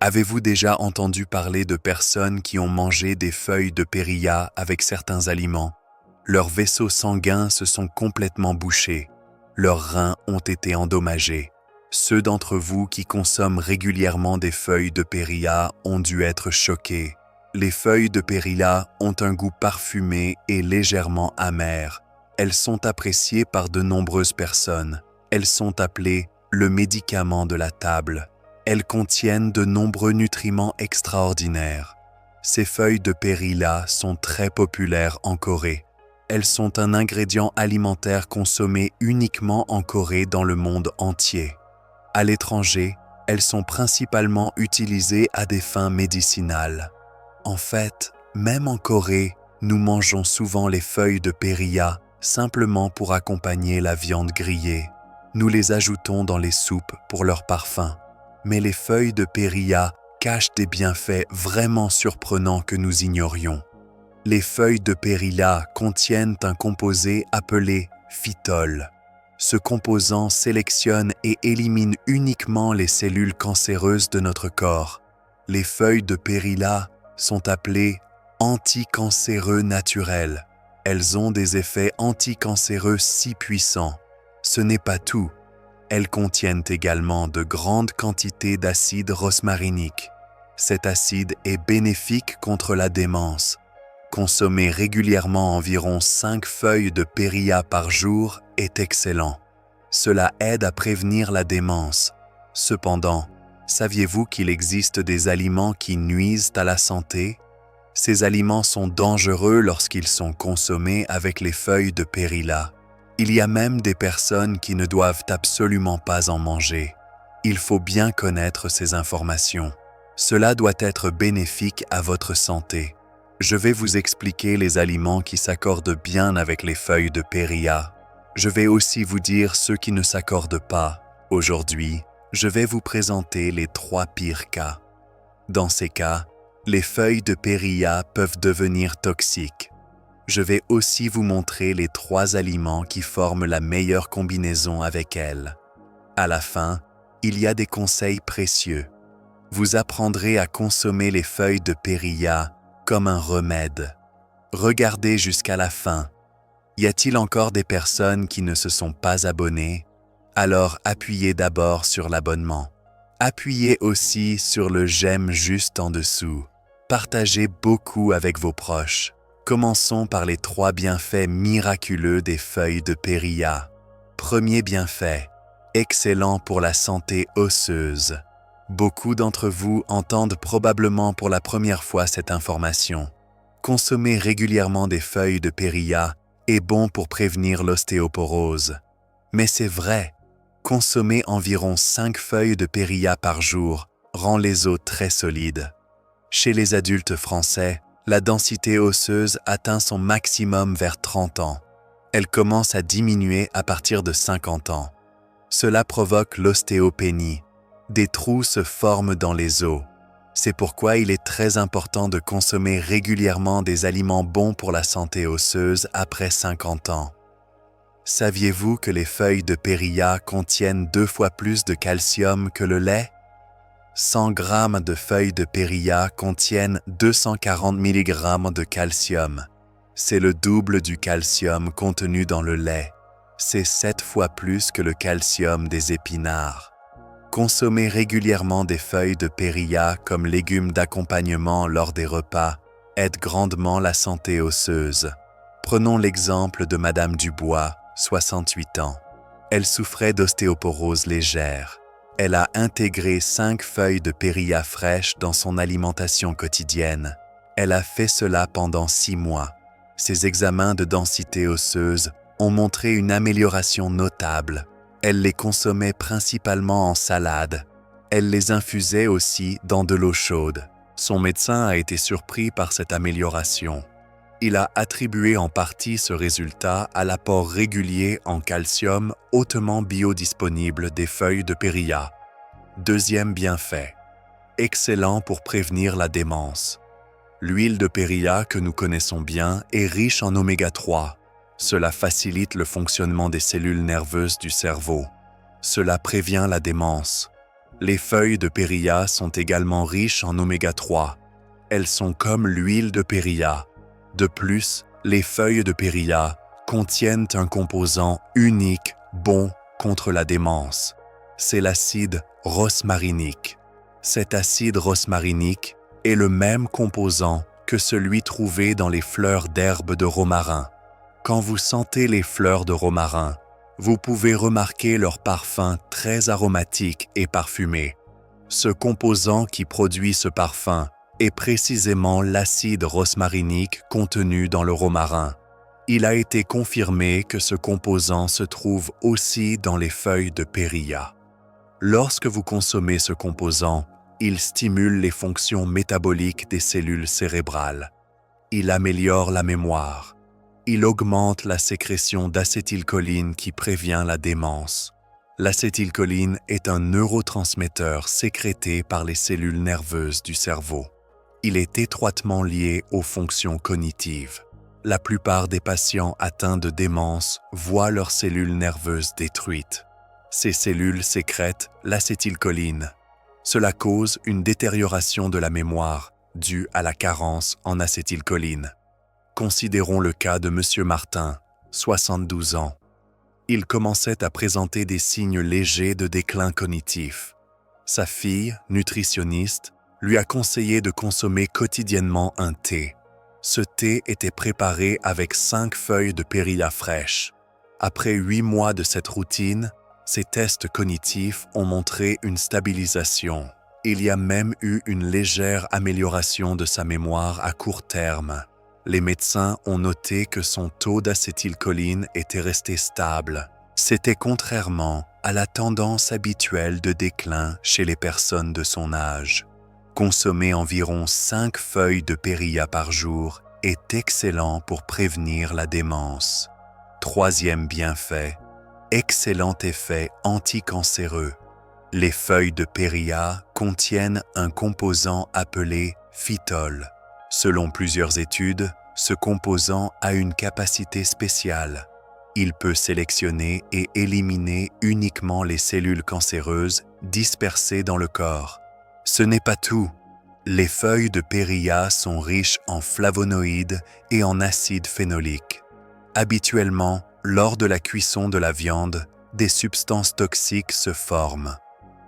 Avez-vous déjà entendu parler de personnes qui ont mangé des feuilles de périlla avec certains aliments? Leurs vaisseaux sanguins se sont complètement bouchés. Leurs reins ont été endommagés. Ceux d'entre vous qui consomment régulièrement des feuilles de périlla ont dû être choqués. Les feuilles de périlla ont un goût parfumé et légèrement amer. Elles sont appréciées par de nombreuses personnes. Elles sont appelées le médicament de la table. Elles contiennent de nombreux nutriments extraordinaires. Ces feuilles de périlla sont très populaires en Corée. Elles sont un ingrédient alimentaire consommé uniquement en Corée dans le monde entier. À l'étranger, elles sont principalement utilisées à des fins médicinales. En fait, même en Corée, nous mangeons souvent les feuilles de périlla simplement pour accompagner la viande grillée. Nous les ajoutons dans les soupes pour leur parfum. Mais les feuilles de périlla cachent des bienfaits vraiment surprenants que nous ignorions. Les feuilles de périlla contiennent un composé appelé phytol. Ce composant sélectionne et élimine uniquement les cellules cancéreuses de notre corps. Les feuilles de périlla sont appelées anticancéreux naturels. Elles ont des effets anticancéreux si puissants. Ce n'est pas tout. Elles contiennent également de grandes quantités d'acide rosmarinique. Cet acide est bénéfique contre la démence. Consommer régulièrement environ 5 feuilles de périlla par jour est excellent. Cela aide à prévenir la démence. Cependant, saviez-vous qu'il existe des aliments qui nuisent à la santé? Ces aliments sont dangereux lorsqu'ils sont consommés avec les feuilles de périlla. Il y a même des personnes qui ne doivent absolument pas en manger. Il faut bien connaître ces informations. Cela doit être bénéfique à votre santé. Je vais vous expliquer les aliments qui s'accordent bien avec les feuilles de périlla. Je vais aussi vous dire ceux qui ne s'accordent pas. Aujourd'hui, je vais vous présenter les 3 pires cas. Dans ces cas, les feuilles de périlla peuvent devenir toxiques. Je vais aussi vous montrer les 3 aliments qui forment la meilleure combinaison avec elles. À la fin, il y a des conseils précieux. Vous apprendrez à consommer les feuilles de périlla comme un remède. Regardez jusqu'à la fin. Y a-t-il encore des personnes qui ne se sont pas abonnées? Alors appuyez d'abord sur l'abonnement. Appuyez aussi sur le j'aime juste en dessous. Partagez beaucoup avec vos proches. Commençons par les 3 bienfaits miraculeux des feuilles de périlla. Premier bienfait, excellent pour la santé osseuse. Beaucoup d'entre vous entendent probablement pour la première fois cette information. Consommer régulièrement des feuilles de périlla est bon pour prévenir l'ostéoporose. Mais c'est vrai, consommer environ 5 feuilles de périlla par jour rend les os très solides. Chez les adultes français, la densité osseuse atteint son maximum vers 30 ans. Elle commence à diminuer à partir de 50 ans. Cela provoque l'ostéopénie. Des trous se forment dans les os. C'est pourquoi il est très important de consommer régulièrement des aliments bons pour la santé osseuse après 50 ans. Saviez-vous que les feuilles de périlla contiennent 2 fois plus de calcium que le lait? 100 grammes de feuilles de périlla contiennent 240 mg de calcium. C'est le double du calcium contenu dans le lait. C'est 7 fois plus que le calcium des épinards. Consommer régulièrement des feuilles de périlla comme légumes d'accompagnement lors des repas aide grandement la santé osseuse. Prenons l'exemple de Madame Dubois, 68 ans. Elle souffrait d'ostéoporose légère. Elle a intégré 5 feuilles de périlla fraîches dans son alimentation quotidienne. Elle a fait cela pendant 6 mois. Ses examens de densité osseuse ont montré une amélioration notable. Elle les consommait principalement en salade. Elle les infusait aussi dans de l'eau chaude. Son médecin a été surpris par cette amélioration. Il a attribué en partie ce résultat à l'apport régulier en calcium hautement biodisponible des feuilles de périlla. Deuxième bienfait, excellent pour prévenir la démence. L'huile de périlla que nous connaissons bien est riche en oméga 3. Cela facilite le fonctionnement des cellules nerveuses du cerveau. Cela prévient la démence. Les feuilles de périlla sont également riches en oméga 3. Elles sont comme l'huile de périlla. De plus, les feuilles de périlla contiennent un composant unique bon contre la démence. C'est l'acide rosmarinique. Cet acide rosmarinique est le même composant que celui trouvé dans les fleurs d'herbe de romarin. Quand vous sentez les fleurs de romarin, vous pouvez remarquer leur parfum très aromatique et parfumé. Ce composant qui produit ce parfum est précisément l'acide rosmarinique contenu dans le romarin. Il a été confirmé que ce composant se trouve aussi dans les feuilles de périlla. Lorsque vous consommez ce composant, il stimule les fonctions métaboliques des cellules cérébrales. Il améliore la mémoire. Il augmente la sécrétion d'acétylcholine qui prévient la démence. L'acétylcholine est un neurotransmetteur sécrété par les cellules nerveuses du cerveau. Il est étroitement lié aux fonctions cognitives. La plupart des patients atteints de démence voient leurs cellules nerveuses détruites. Ces cellules sécrètent l'acétylcholine. Cela cause une détérioration de la mémoire due à la carence en acétylcholine. Considérons le cas de M. Martin, 72 ans. Il commençait à présenter des signes légers de déclin cognitif. Sa fille, nutritionniste, lui a conseillé de consommer quotidiennement un thé. Ce thé était préparé avec 5 feuilles de périlla fraîches. Après 8 mois de cette routine, ses tests cognitifs ont montré une stabilisation. Il y a même eu une légère amélioration de sa mémoire à court terme. Les médecins ont noté que son taux d'acétylcholine était resté stable. C'était contrairement à la tendance habituelle de déclin chez les personnes de son âge. Consommer environ 5 feuilles de périlla par jour est excellent pour prévenir la démence. Troisième bienfait, excellent effet anticancéreux. Les feuilles de périlla contiennent un composant appelé phytol. Selon plusieurs études, ce composant a une capacité spéciale. Il peut sélectionner et éliminer uniquement les cellules cancéreuses dispersées dans le corps. Ce n'est pas tout. Les feuilles de périlla sont riches en flavonoïdes et en acide phénolique. Habituellement, lors de la cuisson de la viande, des substances toxiques se forment.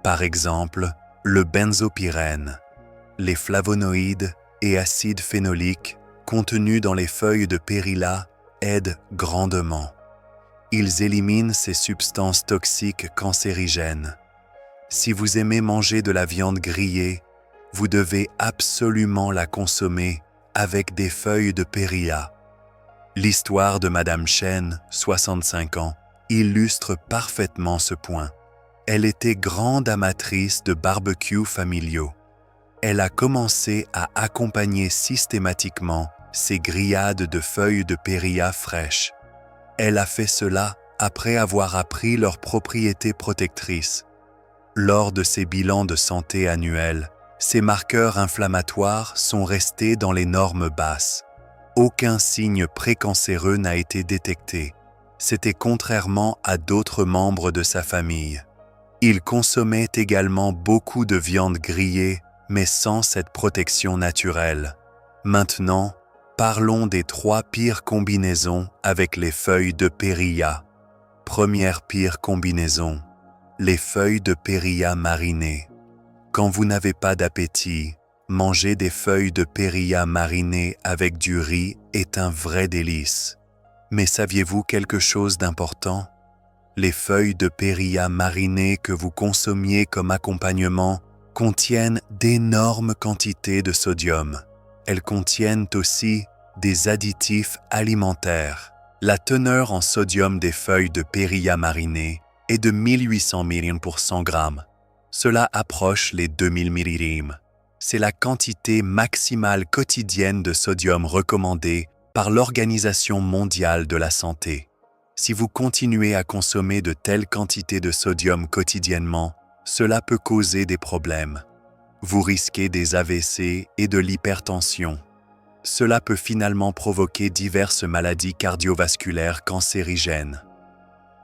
Par exemple, le benzopyrène. Les flavonoïdes et acides phénoliques contenus dans les feuilles de périlla aident grandement. Ils éliminent ces substances toxiques cancérigènes. Si vous aimez manger de la viande grillée, vous devez absolument la consommer avec des feuilles de périlla. L'histoire de Madame Chen, 65 ans, illustre parfaitement ce point. Elle était grande amatrice de barbecues familiaux. Elle a commencé à accompagner systématiquement ses grillades de feuilles de périlla fraîches. Elle a fait cela après avoir appris leurs propriétés protectrices. Lors de ses bilans de santé annuels, ses marqueurs inflammatoires sont restés dans les normes basses. Aucun signe précancéreux n'a été détecté. C'était contrairement à d'autres membres de sa famille. Il consommait également beaucoup de viande grillée, mais sans cette protection naturelle. Maintenant, parlons des 3 pires combinaisons avec les feuilles de périlla. Première pire combinaison, les feuilles de périlla marinées. Quand vous n'avez pas d'appétit, manger des feuilles de périlla marinées avec du riz est un vrai délice. Mais saviez-vous quelque chose d'important? Les feuilles de périlla marinées que vous consommiez comme accompagnement contiennent d'énormes quantités de sodium. Elles contiennent aussi des additifs alimentaires. La teneur en sodium des feuilles de périlla marinées est de 1800 mg pour 100 g. Cela approche les 2000 mg. C'est la quantité maximale quotidienne de sodium recommandée par l'Organisation mondiale de la santé. Si vous continuez à consommer de telles quantités de sodium quotidiennement, cela peut causer des problèmes. Vous risquez des AVC et de l'hypertension. Cela peut finalement provoquer diverses maladies cardiovasculaires cancérigènes.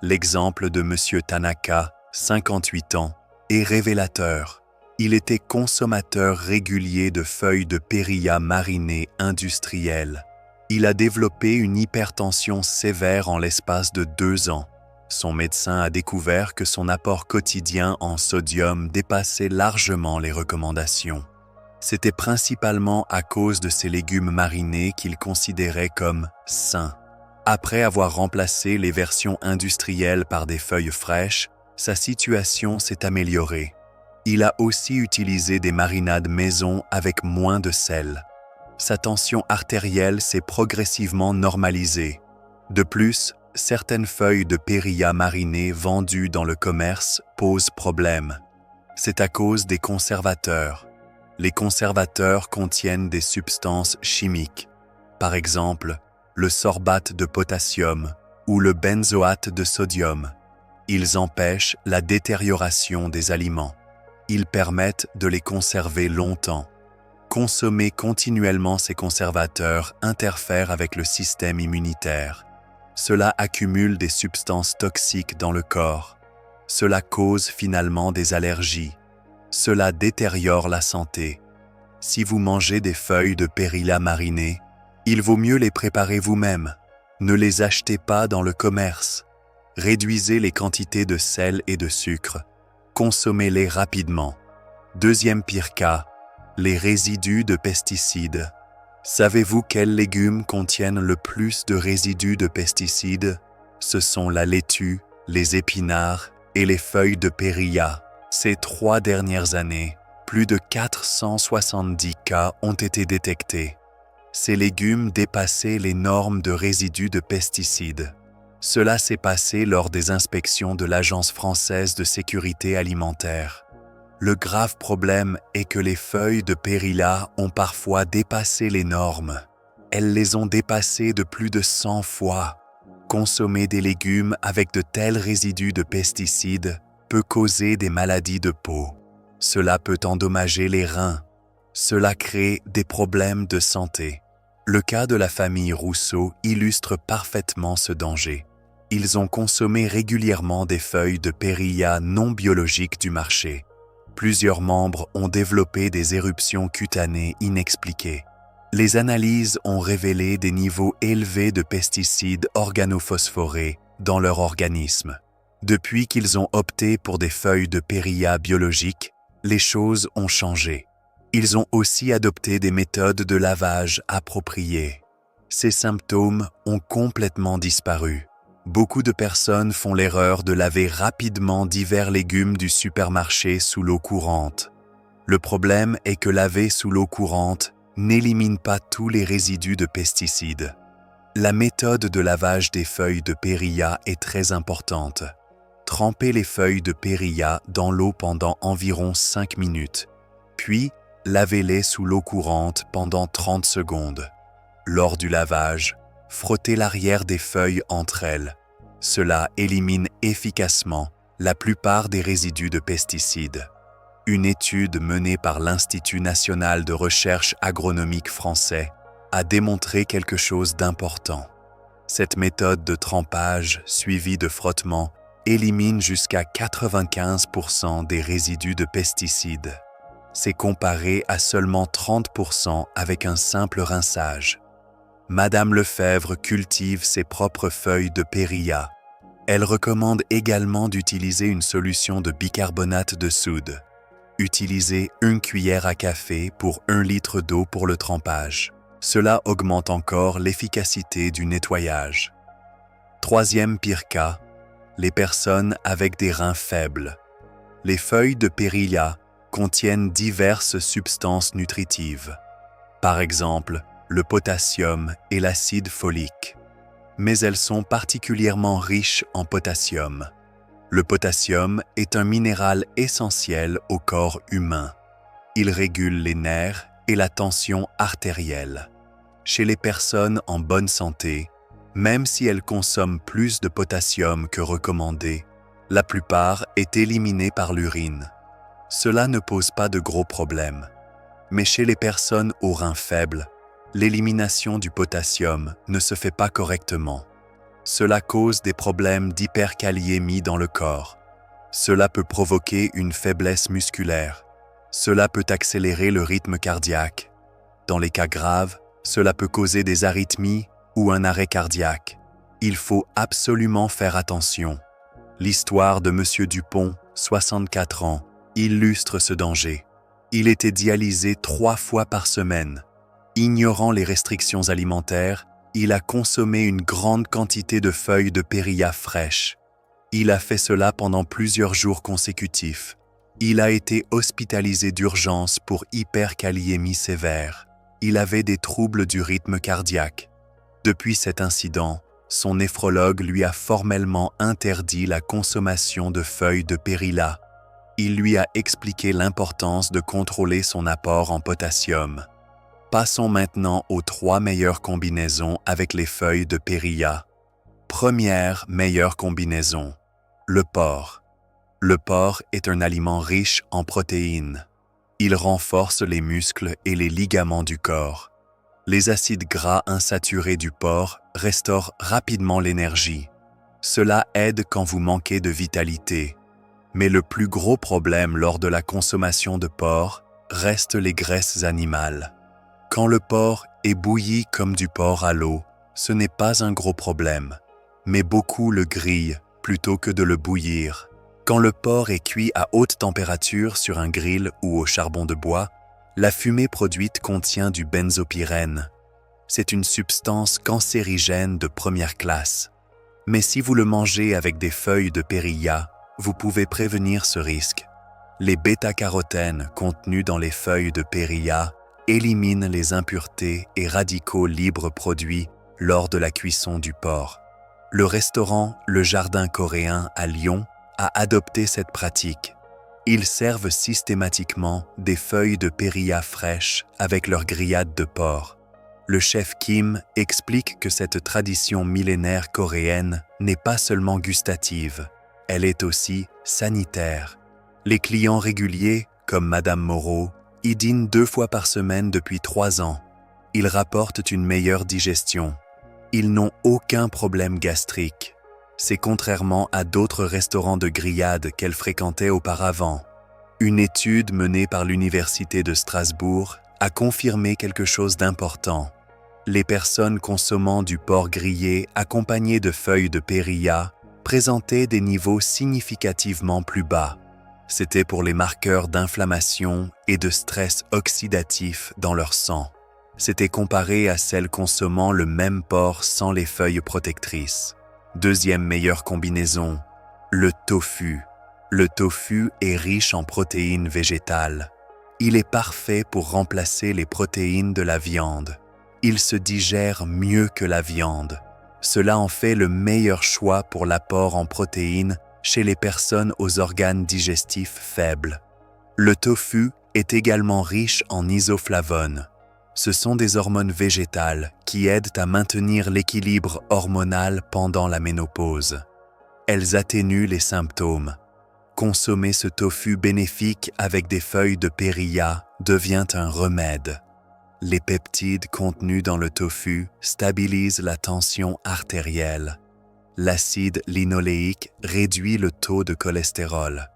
L'exemple de M. Tanaka, 58 ans, et révélateur. Il était consommateur régulier de feuilles de périlla marinées industrielles. Il a développé une hypertension sévère en l'espace de 2 ans. Son médecin a découvert que son apport quotidien en sodium dépassait largement les recommandations. C'était principalement à cause de ces légumes marinés qu'il considérait comme sains. Après avoir remplacé les versions industrielles par des feuilles fraîches, sa situation s'est améliorée. Il a aussi utilisé des marinades maison avec moins de sel. Sa tension artérielle s'est progressivement normalisée. De plus, certaines feuilles de périlla marinées vendues dans le commerce posent problème. C'est à cause des conservateurs. Les conservateurs contiennent des substances chimiques, par exemple le sorbate de potassium ou le benzoate de sodium. Ils empêchent la détérioration des aliments. Ils permettent de les conserver longtemps. Consommer continuellement ces conservateurs interfère avec le système immunitaire. Cela accumule des substances toxiques dans le corps. Cela cause finalement des allergies. Cela détériore la santé. Si vous mangez des feuilles de périlla marinées, il vaut mieux les préparer vous-même. Ne les achetez pas dans le commerce. Réduisez les quantités de sel et de sucre. Consommez-les rapidement. Deuxième pire cas, les résidus de pesticides. Savez-vous quels légumes contiennent le plus de résidus de pesticides? Ce sont la laitue, les épinards et les feuilles de périlla. Ces 3 dernières années, plus de 470 cas ont été détectés. Ces légumes dépassaient les normes de résidus de pesticides. Cela s'est passé lors des inspections de l'Agence française de sécurité alimentaire. Le grave problème est que les feuilles de périlla ont parfois dépassé les normes. Elles les ont dépassées de plus de 100 fois. Consommer des légumes avec de tels résidus de pesticides peut causer des maladies de peau. Cela peut endommager les reins. Cela crée des problèmes de santé. Le cas de la famille Rousseau illustre parfaitement ce danger. Ils ont consommé régulièrement des feuilles de périlla non biologiques du marché. Plusieurs membres ont développé des éruptions cutanées inexpliquées. Les analyses ont révélé des niveaux élevés de pesticides organophosphorés dans leur organisme. Depuis qu'ils ont opté pour des feuilles de périlla biologiques, les choses ont changé. Ils ont aussi adopté des méthodes de lavage appropriées. Ces symptômes ont complètement disparu. Beaucoup de personnes font l'erreur de laver rapidement divers légumes du supermarché sous l'eau courante. Le problème est que laver sous l'eau courante n'élimine pas tous les résidus de pesticides. La méthode de lavage des feuilles de périlla est très importante. Trempez les feuilles de périlla dans l'eau pendant environ 5 minutes, puis lavez-les sous l'eau courante pendant 30 secondes. Lors du lavage, frottez l'arrière des feuilles entre elles. Cela élimine efficacement la plupart des résidus de pesticides. Une étude menée par l'Institut national de recherche agronomique français a démontré quelque chose d'important. Cette méthode de trempage suivie de frottement élimine jusqu'à 95% des résidus de pesticides. C'est comparé à seulement 30% avec un simple rinçage. Madame Lefebvre cultive ses propres feuilles de périlla. Elle recommande également d'utiliser une solution de bicarbonate de soude. Utilisez 1 cuillère à café pour 1 litre d'eau pour le trempage. Cela augmente encore l'efficacité du nettoyage. Troisième pire cas, les personnes avec des reins faibles. Les feuilles de périlla contiennent diverses substances nutritives. Par exemple, le potassium et l'acide folique. Mais elles sont particulièrement riches en potassium. Le potassium est un minéral essentiel au corps humain. Il régule les nerfs et la tension artérielle. Chez les personnes en bonne santé, même si elles consomment plus de potassium que recommandé, la plupart est éliminée par l'urine. Cela ne pose pas de gros problèmes. Mais chez les personnes aux reins faibles, l'élimination du potassium ne se fait pas correctement. Cela cause des problèmes d'hyperkaliémie dans le corps. Cela peut provoquer une faiblesse musculaire. Cela peut accélérer le rythme cardiaque. Dans les cas graves, cela peut causer des arythmies ou un arrêt cardiaque. Il faut absolument faire attention. L'histoire de M. Dupont, 64 ans, illustre ce danger. Il était dialysé 3 fois par semaine. Ignorant les restrictions alimentaires, il a consommé une grande quantité de feuilles de périlla fraîches. Il a fait cela pendant plusieurs jours consécutifs. Il a été hospitalisé d'urgence pour hyperkaliémie sévère. Il avait des troubles du rythme cardiaque. Depuis cet incident, son néphrologue lui a formellement interdit la consommation de feuilles de périlla. Il lui a expliqué l'importance de contrôler son apport en potassium. Passons maintenant aux 3 meilleures combinaisons avec les feuilles de périlla. Première meilleure combinaison, le porc. Le porc est un aliment riche en protéines. Il renforce les muscles et les ligaments du corps. Les acides gras insaturés du porc restaurent rapidement l'énergie. Cela aide quand vous manquez de vitalité. Mais le plus gros problème lors de la consommation de porc reste les graisses animales. Quand le porc est bouilli comme du porc à l'eau, ce n'est pas un gros problème. Mais beaucoup le grillent plutôt que de le bouillir. Quand le porc est cuit à haute température sur un grill ou au charbon de bois, la fumée produite contient du benzopyrène. C'est une substance cancérigène de première classe. Mais si vous le mangez avec des feuilles de périlla, vous pouvez prévenir ce risque. Les bêta-carotènes contenus dans les feuilles de périlla éliminent les impuretés et radicaux libres produits lors de la cuisson du porc. Le restaurant Le Jardin coréen à Lyon a adopté cette pratique. Ils servent systématiquement des feuilles de périlla fraîches avec leur grillade de porc. Le chef Kim explique que cette tradition millénaire coréenne n'est pas seulement gustative, elle est aussi sanitaire. Les clients réguliers, comme Madame Moreau, y dînent 2 fois par semaine depuis 3 ans. Ils rapportent une meilleure digestion. Ils n'ont aucun problème gastrique. C'est contrairement à d'autres restaurants de grillade qu'elle fréquentait auparavant. Une étude menée par l'Université de Strasbourg a confirmé quelque chose d'important. Les personnes consommant du porc grillé accompagné de feuilles de périlla présentaient des niveaux significativement plus bas. C'était pour les marqueurs d'inflammation et de stress oxydatif dans leur sang. C'était comparé à celles consommant le même porc sans les feuilles protectrices. Deuxième meilleure combinaison, le tofu. Le tofu est riche en protéines végétales. Il est parfait pour remplacer les protéines de la viande. Il se digère mieux que la viande. Cela en fait le meilleur choix pour l'apport en protéines chez les personnes aux organes digestifs faibles. Le tofu est également riche en isoflavones. Ce sont des hormones végétales qui aident à maintenir l'équilibre hormonal pendant la ménopause. Elles atténuent les symptômes. Consommer ce tofu bénéfique avec des feuilles de périlla devient un remède. Les peptides contenus dans le tofu stabilisent la tension artérielle. L'acide linoléique réduit le taux de cholestérol.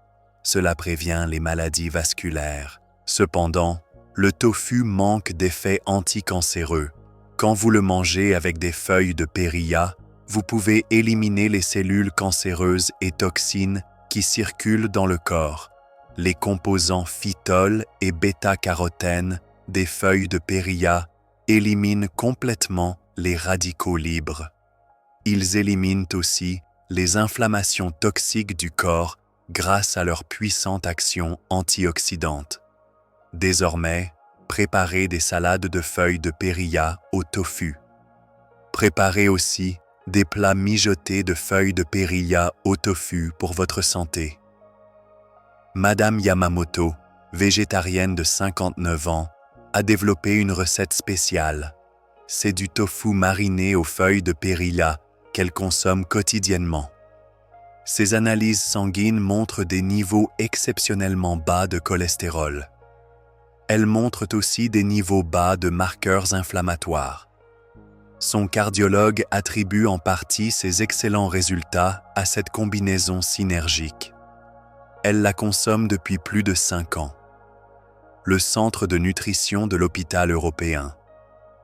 Cela prévient les maladies vasculaires. Cependant, le tofu manque d'effets anticancéreux. Quand vous le mangez avec des feuilles de périlla, vous pouvez éliminer les cellules cancéreuses et toxines qui circulent dans le corps. Les composants phytol et bêta-carotène des feuilles de périlla éliminent complètement les radicaux libres. Ils éliminent aussi les inflammations toxiques du corps grâce à leur puissante action antioxydante. Désormais, préparez des salades de feuilles de périlla au tofu. Préparez aussi des plats mijotés de feuilles de périlla au tofu pour votre santé. Madame Yamamoto, végétarienne de 59 ans, a développé une recette spéciale. C'est du tofu mariné aux feuilles de périlla qu'elle consomme quotidiennement. Ses analyses sanguines montrent des niveaux exceptionnellement bas de cholestérol. Elles montrent aussi des niveaux bas de marqueurs inflammatoires. Son cardiologue attribue en partie ces excellents résultats à cette combinaison synergique. Elle la consomme depuis plus de 5 ans. Le centre de nutrition de l'hôpital européen.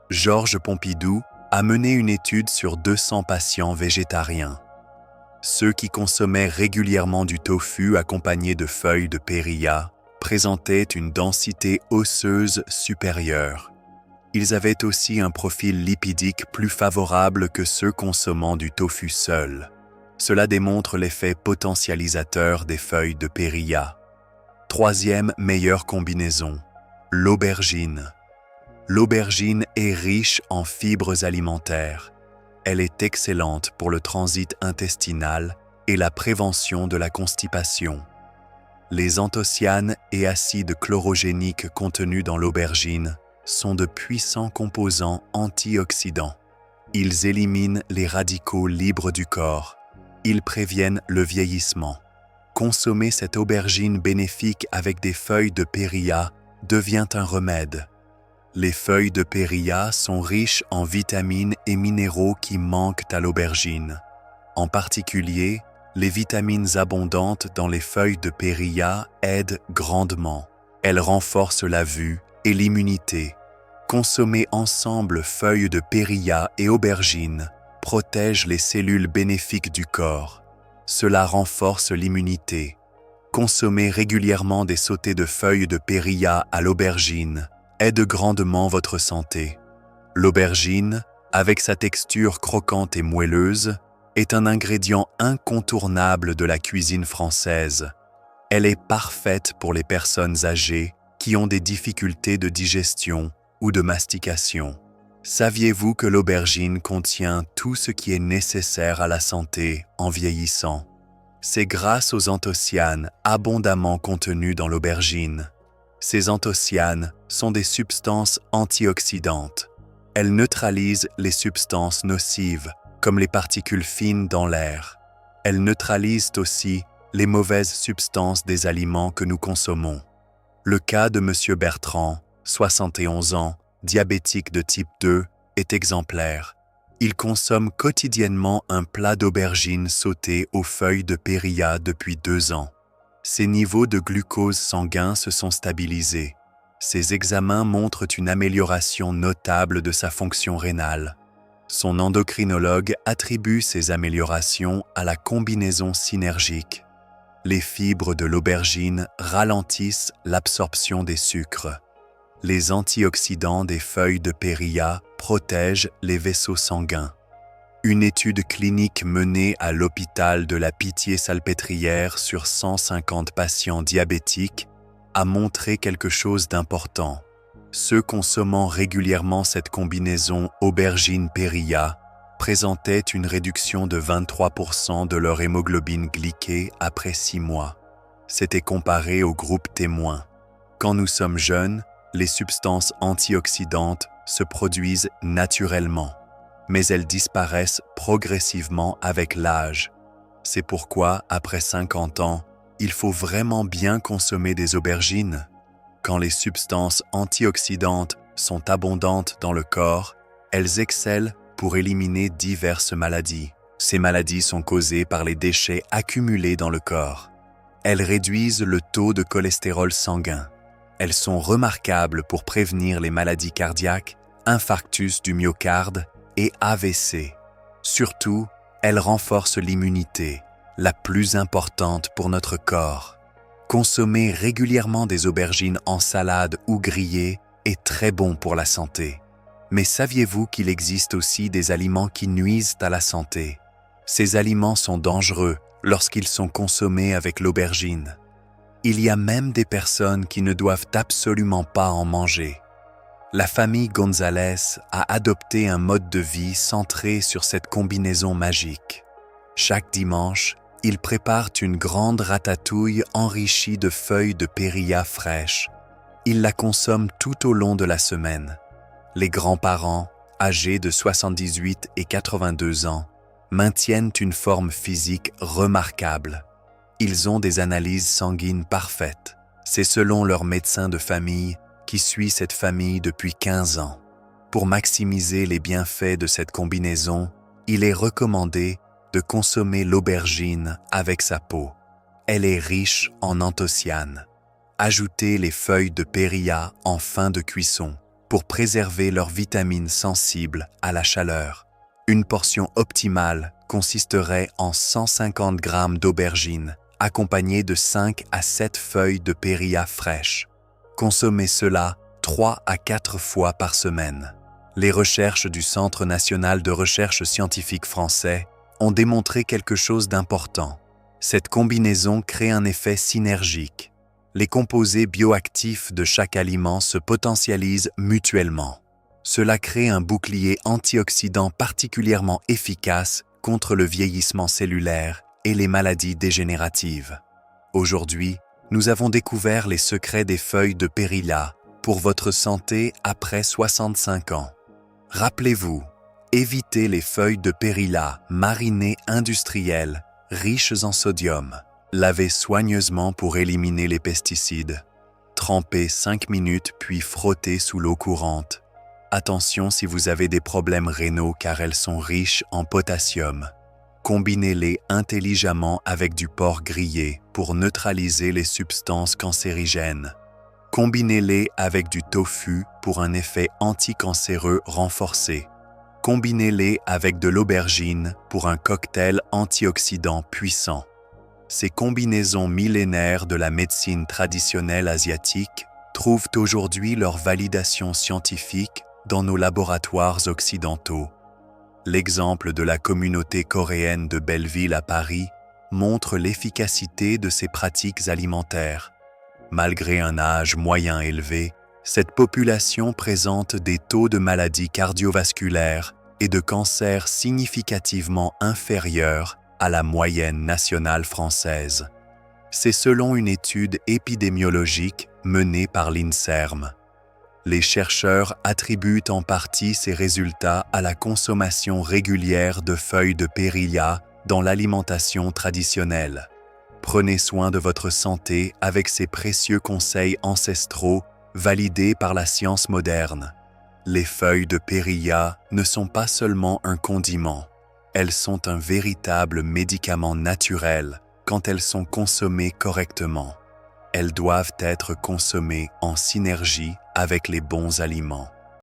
Georges Pompidou a mené une étude sur 200 patients végétariens. Ceux qui consommaient régulièrement du tofu accompagné de feuilles de périlla présentaient une densité osseuse supérieure. Ils avaient aussi un profil lipidique plus favorable que ceux consommant du tofu seul. Cela démontre l'effet potentialisateur des feuilles de périlla. Troisième meilleure combinaison, l'aubergine. L'aubergine est riche en fibres alimentaires. Elle est excellente pour le transit intestinal et la prévention de la constipation. Les anthocyanes et acides chlorogéniques contenus dans l'aubergine sont de puissants composants antioxydants. Ils éliminent les radicaux libres du corps. Ils préviennent le vieillissement. Consommer cette aubergine bénéfique avec des feuilles de périlla devient un remède. Les feuilles de périlla sont riches en vitamines et minéraux qui manquent à l'aubergine. En particulier, les vitamines abondantes dans les feuilles de périlla aident grandement. Elles renforcent la vue et l'immunité. Consommer ensemble feuilles de périlla et aubergine protège les cellules bénéfiques du corps. Cela renforce l'immunité. Consommer régulièrement des sautés de feuilles de périlla à l'aubergine aide grandement votre santé. L'aubergine, avec sa texture croquante et moelleuse, est un ingrédient incontournable de la cuisine française. Elle est parfaite pour les personnes âgées qui ont des difficultés de digestion ou de mastication. Saviez-vous que l'aubergine contient tout ce qui est nécessaire à la santé en vieillissant? C'est grâce aux anthocyanes abondamment contenus dans l'aubergine. Ces anthocyanes sont des substances antioxydantes. Elles neutralisent les substances nocives, comme les particules fines dans l'air. Elles neutralisent aussi les mauvaises substances des aliments que nous consommons. Le cas de M. Bertrand, 71 ans, diabétique de type 2, est exemplaire. Il consomme quotidiennement un plat d'aubergine sauté aux feuilles de périlla depuis 2 ans. Ses niveaux de glucose sanguin se sont stabilisés. Ses examens montrent une amélioration notable de sa fonction rénale. Son endocrinologue attribue ces améliorations à la combinaison synergique. Les fibres de l'aubergine ralentissent l'absorption des sucres. Les antioxydants des feuilles de périlla protègent les vaisseaux sanguins. Une étude clinique menée à l'hôpital de la Pitié-Salpêtrière sur 150 patients diabétiques a montré quelque chose d'important. Ceux consommant régulièrement cette combinaison aubergine-périlla présentaient une réduction de 23% de leur hémoglobine glyquée après 6 mois. C'était comparé au groupe témoin. Quand nous sommes jeunes, les substances antioxydantes se produisent naturellement, mais elles disparaissent progressivement avec l'âge. C'est pourquoi, après 50 ans, il faut vraiment bien consommer des aubergines. Quand les substances antioxydantes sont abondantes dans le corps, elles excellent pour éliminer diverses maladies. Ces maladies sont causées par les déchets accumulés dans le corps. Elles réduisent le taux de cholestérol sanguin. Elles sont remarquables pour prévenir les maladies cardiaques, infarctus du myocarde et AVC. Surtout, elles renforcent l'immunité, la plus importante pour notre corps. Consommer régulièrement des aubergines en salade ou grillées est très bon pour la santé. Mais saviez-vous qu'il existe aussi des aliments qui nuisent à la santé? Ces aliments sont dangereux lorsqu'ils sont consommés avec l'aubergine. Il y a même des personnes qui ne doivent absolument pas en manger. La famille González a adopté un mode de vie centré sur cette combinaison magique. Chaque dimanche, ils préparent une grande ratatouille enrichie de feuilles de périlla fraîches. Ils la consomment tout au long de la semaine. Les grands-parents, âgés de 78 et 82 ans, maintiennent une forme physique remarquable. Ils ont des analyses sanguines parfaites. C'est selon leur médecin de famille qui suit cette famille depuis 15 ans. Pour maximiser les bienfaits de cette combinaison, il est recommandé de consommer l'aubergine avec sa peau. Elle est riche en anthocyanes. Ajoutez les feuilles de périlla en fin de cuisson pour préserver leurs vitamines sensibles à la chaleur. Une portion optimale consisterait en 150 g d'aubergines, accompagnées de 5 à 7 feuilles de périlla fraîches. Consommez cela 3 à 4 fois par semaine. Les recherches du Centre national de recherche scientifique français ont démontré quelque chose d'important. Cette combinaison crée un effet synergique. Les composés bioactifs de chaque aliment se potentialisent mutuellement. Cela crée un bouclier antioxydant particulièrement efficace contre le vieillissement cellulaire et les maladies dégénératives. Aujourd'hui, nous avons découvert les secrets des feuilles de périlla pour votre santé après 65 ans. Rappelez-vous, évitez les feuilles de périlla marinées industrielles, riches en sodium. Lavez soigneusement pour éliminer les pesticides. Trempez 5 minutes puis frottez sous l'eau courante. Attention si vous avez des problèmes rénaux car elles sont riches en potassium. Combinez-les intelligemment avec du porc grillé pour neutraliser les substances cancérigènes. Combinez-les avec du tofu pour un effet anticancéreux renforcé. Combinez-les avec de l'aubergine pour un cocktail antioxydant puissant. Ces combinaisons millénaires de la médecine traditionnelle asiatique trouvent aujourd'hui leur validation scientifique dans nos laboratoires occidentaux. L'exemple de la communauté coréenne de Belleville à Paris montre l'efficacité de ces pratiques alimentaires. Malgré un âge moyen élevé, cette population présente des taux de maladies cardiovasculaires et de cancer significativement inférieurs à la moyenne nationale française. C'est selon une étude épidémiologique menée par l'INSERM. Les chercheurs attribuent en partie ces résultats à la consommation régulière de feuilles de périlla dans l'alimentation traditionnelle. Prenez soin de votre santé avec ces précieux conseils ancestraux validés par la science moderne. Les feuilles de périlla ne sont pas seulement un condiment. Elles sont un véritable médicament naturel quand elles sont consommées correctement. Elles doivent être consommées en synergie avec les bons aliments.